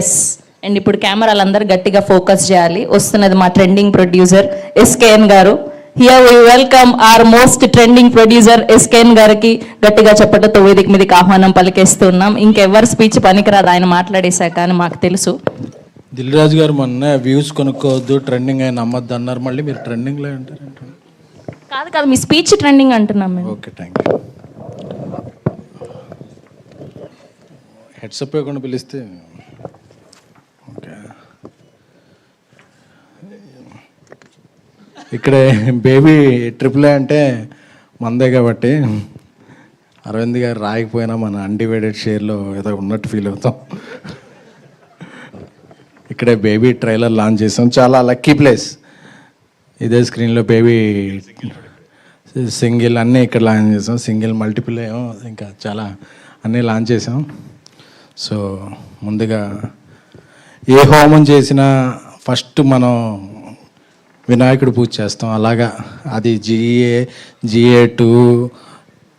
Yes. And ఇప్పుడు కెమెరాలు అందరూ గట్టిగా ఫోకస్ చేయాలి. వస్తున్నది మా ట్రెండింగ్ ప్రొడ్యూసర్ ఎస్కేఎన్ గారు. Here we welcome our most trending producer SKN గారికి గట్టిగా చెప్పటతో వేదిక మీదకి ఆహ్వానం పలికేస్తున్నాం. ఇంకెవరు స్పీచ్ పనికిరాదు, ఆయన మాట్లాడేశాక అని మాకు తెలుసు. దిల్ రాజు గారు మొన్న వ్యూస్ కొనుక్కోవద్దు, ట్రెండింగ్ అయిన అమ్మద్దు అన్నారు. మళ్ళీ మీరు ట్రెండింగ్లో అంటారు. కాదు మీ స్పీచ్ ట్రెండింగ్ అంటున్నాం మేము. Okay, thank you. హెడ్సప్ ఇవ్వకుండా పిలిస్తే ఓకే. ఇక్కడే బేబీ ట్రిపుల్ అంటే మందే కాబట్టి అరవింద్ గారు రాయకపోయినా మన అన్డివైడెడ్ షేర్లో ఏదో ఉన్నట్టు ఫీల్ అవుతాం. ఇక్కడే బేబీ ట్రైలర్ లాంచ్ చేసాం. చాలా లక్కీ ప్లేస్. ఇదే స్క్రీన్లో బేబీ సింగిల్ అన్నీ ఇక్కడ లాంచ్ చేసాం. సింగిల్ మల్టిపుల్ ఏమో ఇంకా చాలా అన్నీ లాంచ్ చేసాం. సో ముందుగా ఏ హోమం చేసినా ఫస్ట్ మనం వినాయకుడు పూజ చేస్తాం. అలాగా అది GA2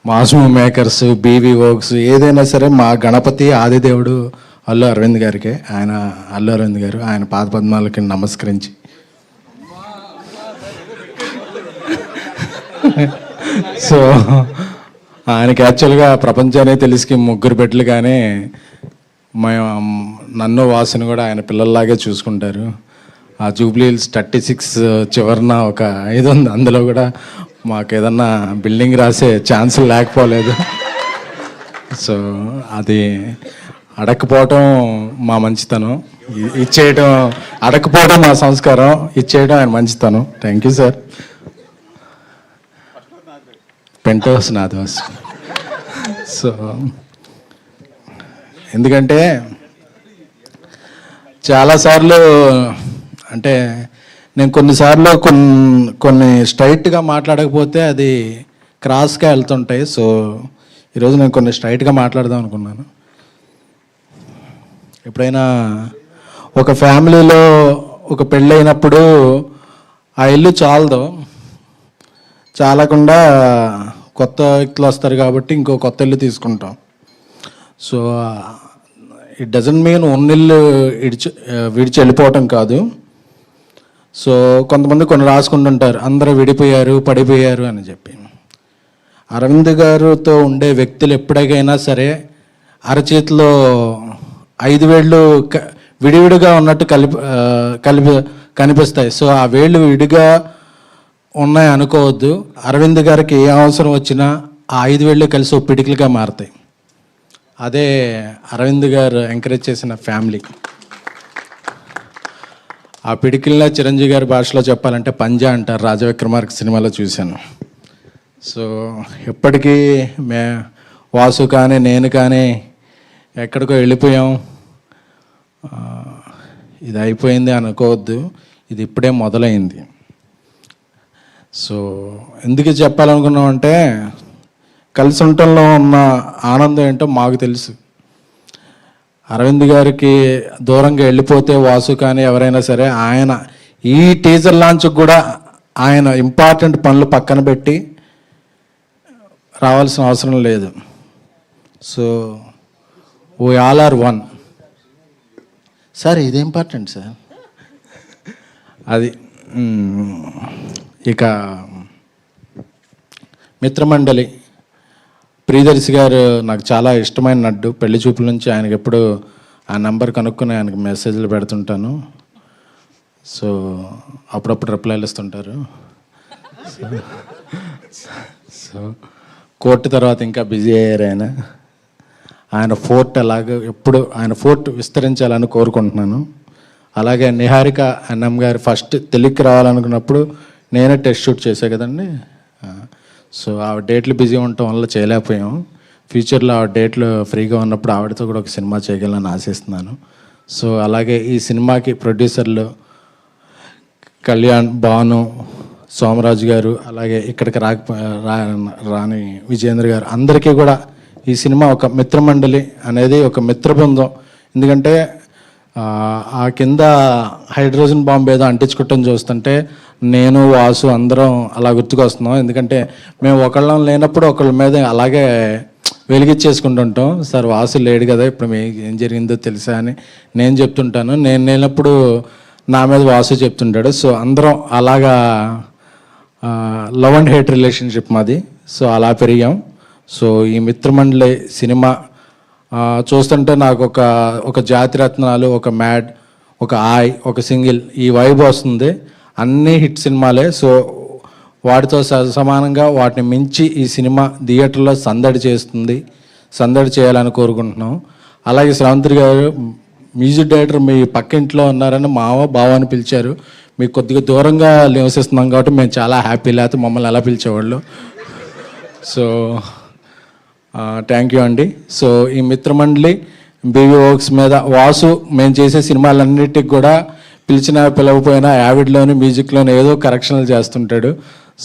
మాస్మో మేకర్స్, బీవీ వర్క్స్ ఏదైనా సరే మా గణపతి ఆదిదేవుడు అల్లు అరవింద్ గారికి. అల్లు అరవింద్ గారు ఆయన పాదపద్మాలకి నమస్కరించి సో ఆయనకి యాక్చువల్గా ప్రపంచానే తెలిసి ముగ్గురు బిడ్డలు, కానీ నన్ను వాసుని కూడా ఆయన పిల్లల్లాగే చూసుకుంటారు. ఆ జూబ్లీహిల్స్ 36 చివరన ఒక 5 ఉంది. అందులో కూడా మాకు ఏదన్నా బిల్డింగ్ రాసే ఛాన్స్ లేకపోలేదు. సో అది అడగకపోవటం మా మంచితనం, ఇచ్చేయటం అడగకపోవడం మా సంస్కారం, ఇచ్చేయడం ఆయన మంచితనం. Thank you sir. పెంటోస్ నాదోస్. సో ఎందుకంటే చాలాసార్లు అంటే నేను కొన్నిసార్లు కొన్ని స్ట్రైట్గా మాట్లాడకపోతే అది క్రాస్గా వెళ్తుంటాయి. సో ఈరోజు నేను కొన్ని స్ట్రైట్గా మాట్లాడదాం అనుకున్నాను. ఎప్పుడైనా ఒక ఫ్యామిలీలో ఒక పెళ్ళైనప్పుడు ఆ ఇల్లు చాలకుండా కొత్త వ్యక్తులు వస్తారు కాబట్టి ఇంకో కొత్త ఇల్లు తీసుకుంటాం. సో ఇట్ డజంట్ మీన్ ఉన్నిల్లు విడిచి వెళ్ళిపోవటం కాదు. సో కొంతమంది కొన్ని రాసుకుంటుంటారు, అందరూ విడిపోయారు, పడిపోయారు అని చెప్పి. అరవింద్ గారితో ఉండే వ్యక్తులు ఎప్పటికైనా సరే అరచేతిలో 5 వేళ్ళు విడివిడిగా ఉన్నట్టు కనిపిస్తాయి. సో ఆ వేళ్ళు విడిగా ఉన్నాయి అనుకోవద్దు. అరవింద్ గారికి ఏ అవసరం వచ్చినా ఆ 5 వేళ్ళు కలిసి ఒక పిడికిలుగా మారుతాయి. అదే అరవింద్ గారు ఎంకరేజ్ చేసిన ఫ్యామిలీ. ఆ పిడికిల్లా చిరంజీవి గారి భాషలో చెప్పాలంటే పంజా అంటారు. రాజవిక్రమార్క సినిమాలో చూశాను. సో ఎప్పటికీ వాసు కానీ నేను కానీ ఎక్కడికో వెళ్ళిపోయాం, ఇది అయిపోయింది అనుకోవద్దు. ఇది ఇప్పుడే మొదలైంది. సో ఎందుకు చెప్పాలనుకున్నామంటే కలిసి ఉండటంలో ఉన్న ఆనందం ఏంటో మాకు తెలుసు. అరవింద్ గారికి దూరంగా వెళ్ళిపోతే వాసు కానీ ఎవరైనా సరే ఆయన ఈ టీజర్ లాంచ్కి కూడా ఆయన ఇంపార్టెంట్ పనులు పక్కన పెట్టి రావాల్సిన అవసరం లేదు. So we all are one. Sir ఇది ఇంపార్టెంట్ సార్. అది ఇక మిత్రమండలి ప్రియదర్శి గారు నాకు చాలా ఇష్టమైన నడ్డు. పెళ్లి చూపుల నుంచి ఆయనకి ఎప్పుడు ఆ నెంబర్ కనుక్కొని ఆయనకి మెసేజ్లు పెడుతుంటాను. సో అప్పుడప్పుడు రిప్లైలు ఇస్తుంటారు. సో కోర్టు తర్వాత ఇంకా బిజీ అయ్యారు ఆయన ఫోర్ట్ అలాగే ఎప్పుడు ఆయన ఫోర్ట్ విస్తరించాలని కోరుకుంటున్నాను. అలాగే నిహారిక అన్నం గారు ఫస్ట్ తెలుగుకి రావాలనుకున్నప్పుడు నేనే టెస్ట్ షూట్ చేశా కదండి. సో ఆ డేట్లు బిజీ ఉండటం వల్ల చేయలేకపోయాం. ఫ్యూచర్లో ఆ డేట్లు ఫ్రీగా ఉన్నప్పుడు ఆవిడతో కూడా ఒక సినిమా చేయగలని ఆశిస్తున్నాను. సో అలాగే ఈ సినిమాకి ప్రొడ్యూసర్లు కళ్యాణ్, భాను, సోమరాజు గారు, అలాగే ఇక్కడికి రాని విజేంద్ర గారు, అందరికీ కూడా ఈ సినిమా ఒక మిత్రమండలి అనేది ఒక మిత్ర బృందం. ఎందుకంటే ఆ కింద హైడ్రోజన్ బాంబు ఏదో అంటించుకోవటం చూస్తుంటే నేను వాసు అందరం అలా గుర్తుకొస్తున్నాం. ఎందుకంటే మేము ఒకళ్ళం లేనప్పుడు ఒకళ్ళ మీద అలాగే వెలిగించేసుకుంటుంటాం. సార్ వాసు లేడు కదా, ఇప్పుడు ఏం జరిగిందో తెలుసా అని నేను చెప్తుంటాను. నేను లేనప్పుడు నా మీద వాసు చెప్తుంటాడు. సో అందరం అలాగా లవ్ అండ్ హేట్ రిలేషన్షిప్ మాది. సో అలా పెరిగాం. సో ఈ మిత్రమండలి సినిమా చూస్తుంటే నాకు ఒక జాతిరత్నాలు, ఒక మ్యాడ్, ఒక ఆయ్, ఒక సింగిల్ ఈ వైబ్ వస్తుంది. అన్నీ హిట్ సినిమాలే. సో వాటితో సమానంగా వాటిని మించి ఈ సినిమా థియేటర్లో సందడి చేయాలని కోరుకుంటున్నాం. అలాగే శ్రావంతి గారు మ్యూజిక్ డైరెక్టర్ మీ పక్కింట్లో ఉన్నారని బావ అని పిలిచారు. మీకు కొద్దిగా దూరంగా నివసిస్తున్నాం కాబట్టి మేము చాలా హ్యాపీ. లేకపోతే మమ్మల్ని ఎలా పిలిచేవాళ్ళు. సో థ్యాంక్ యూ అండి. సో ఈ మిత్రమండలి బీవీ వర్క్స్ మీద వాసు మేము చేసే సినిమాలన్నిటికి కూడా పిలిచినా పిలవకపోయినా యావిడ్లోని మ్యూజిక్లోని ఏదో కరెక్షన్లు చేస్తుంటాడు.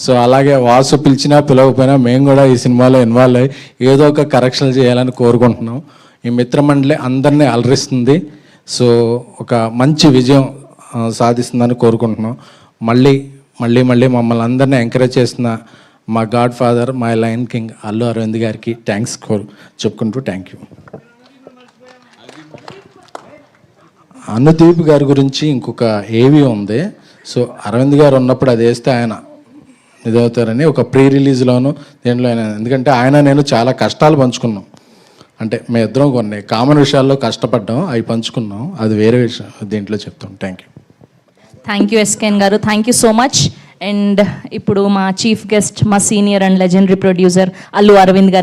సో అలాగే వాసు పిలిచినా పిలవకపోయినా మేము కూడా ఈ సినిమాలో ఇన్వాల్వ్ అయ్యి ఏదో ఒక కరెక్షన్లు చేయాలని కోరుకుంటున్నాం. ఈ మిత్రమండలి అందరినీ అలరిస్తుంది. సో ఒక మంచి విజయం సాధిస్తుందని కోరుకుంటున్నాం. మళ్ళీ మమ్మల్ని అందరినీ ఎంకరేజ్ చేసిన మా god father, my lion king Allu Aravind గారికి థ్యాంక్స్ చెప్పుకుంటూ థ్యాంక్ యూ. అనుదీప్ గారి గురించి ఇంకొక ఏవి ఉంది. సో అరవింద్ గారు ఉన్నప్పుడు అది వేస్తే ఆయన ఇదవుతారని ఒక ప్రీ రిలీజ్లోను దేంట్లో అయినా, ఎందుకంటే ఆయన నేను చాలా కష్టాలు పంచుకున్నాం. అంటే మేము ఇద్దరం కొన్ని కామన్ విషయాల్లో కష్టపడ్డాం, అవి పంచుకున్నాం. అది వేరే విషయం, దీంట్లో చెప్తాం. Thank you. Thank you SKN గారు, thank you so much. And ఇప్పుడు మా చీఫ్ గెస్ట్, మా senior and legendary producer Allu Aravind గారిని